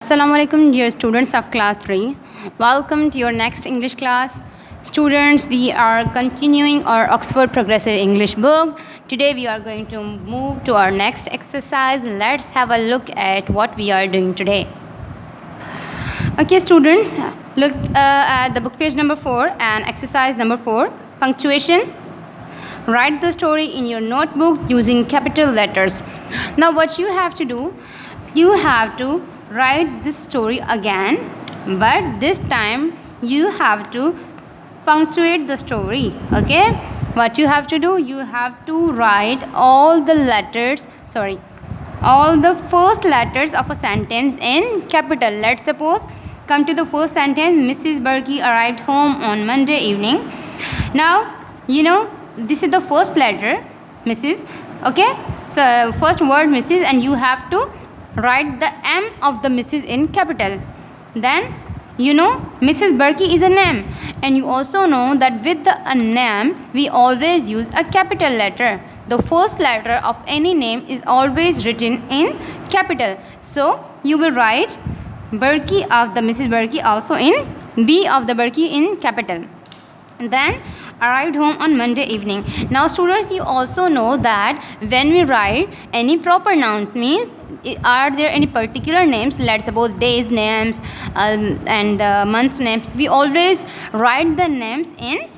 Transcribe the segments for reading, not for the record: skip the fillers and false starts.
Assalamu alaikum, dear students of class 3. Welcome to your next English class. Students, we are continuing our Oxford Progressive English book. Today we are going to move to our next exercise. Let's have a look at what we are doing today. Okay, students, look at the book page number 4 and exercise number 4, punctuation. Write the story in your notebook using capital letters. Now what you have to do, you have to write this story again, but this time you have to punctuate the story. Okay, what you have to do, you have to write all the first letters of a sentence in capital. Let's suppose, come to the first sentence. Mrs. Berkey arrived home on Monday evening. Now this is the first letter, Mrs. Okay, so first word Mrs. and you have to write the M of the Mrs. in capital. Then Mrs. Berkey is a name, and you also know that with a name we always use a capital letter. The first letter of any name is always written in capital. So you will write Berkey of the Mrs. Berkey also in B of the Berkey in capital. Then arrived home on Monday evening. Now students, you also know that when we write any proper nouns, means are there any particular names, let's suppose days names and months names, we always write the names in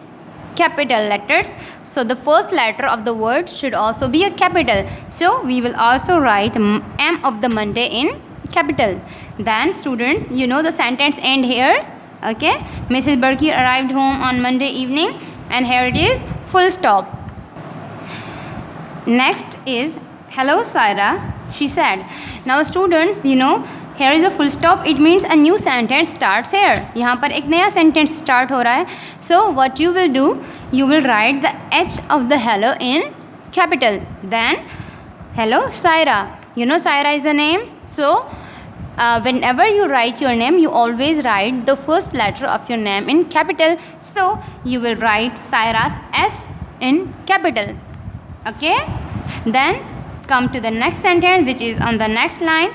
capital letters. So the first letter of the word should also be a capital. So we will also write M of the Monday in capital. Then students, the sentence end here. Okay, Mrs. Berkey arrived home on Monday evening, and here it is, full stop. Next is, hello Saira, she said. Now students, here is a full stop. It means a new sentence starts here. यहाँ पर एक नया sentence start हो रहा है. So what you will do, you will write the H of the hello in capital. Then hello Saira. Saira is a name. So whenever you write your name, you always write the first letter of your name in capital. So you will write Saira's S in capital. Okay, then come to the next sentence, which is on the next line.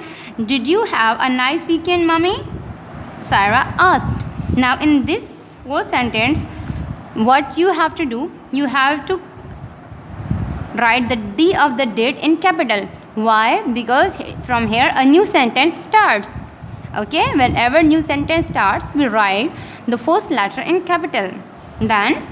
Did you have a nice weekend, mommy? Saira asked. Now in this whole sentence, what you have to do, you have to write the D of the date in capital. Why? Because from here a new sentence starts. Okay, whenever new sentence starts, we write the first letter in capital. Then,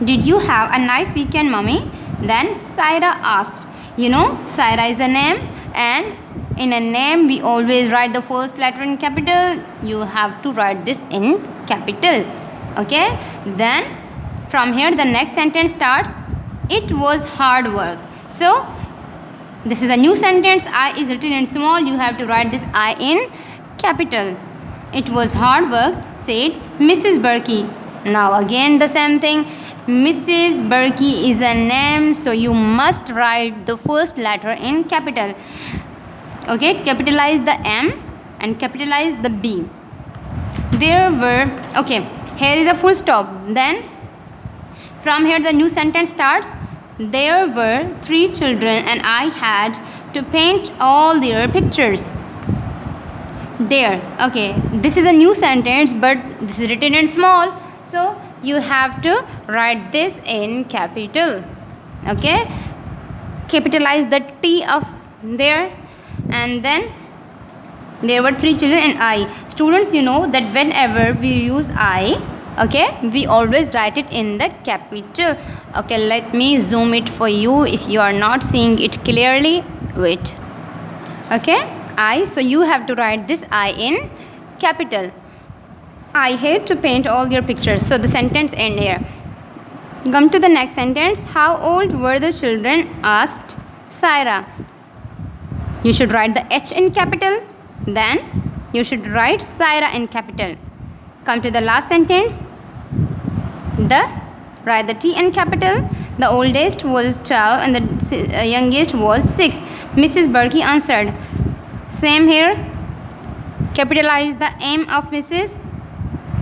did you have a nice weekend, mommy? Then Saira asked. Saira is a name, and in a name we always write the first letter in capital. You have to write this in capital. Okay, then from here the next sentence starts. It was hard work. So this is a new sentence. I is written in small. You have to write this I in capital. It was hard work, said Mrs. Berkey. Now again the same thing. Mrs. Berkey is a name, so you must write the first letter in capital. Okay, capitalize the M and capitalize the B. Okay, here is a full stop. Then from here the new sentence starts. There were 3 children and I had to paint all their pictures. There. Okay, this is a new sentence, but this is written in small. So you have to write this in capital. Okay, capitalize the T of there, and then there were 3 children and I. Students, you know that whenever we use I, okay, we always write it in the capital. Okay, let me zoom it for you if you are not seeing it clearly. Wait. Okay, I, so you have to write this I in capital. I hate to paint all your pictures. So the sentence end here. Come to the next sentence. How old were the children? Asked Saira. You should write the H in capital. Then you should write Saira in capital. Come to the last sentence. Write the T in capital. The oldest was 12 and the youngest was 6. Mrs. Berkey answered. Same here. Capitalize the M of Mrs.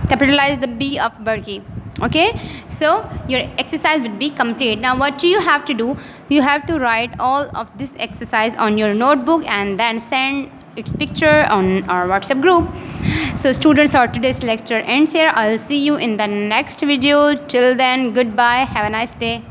Capitalize the B of Berkey. Okay, so your exercise will be complete. Now what do you have to do? You have to write all of this exercise on your notebook and then send its picture on our WhatsApp group. So students, our today's lecture ends here. I'll see you in the next video. Till then, goodbye. Have a nice day.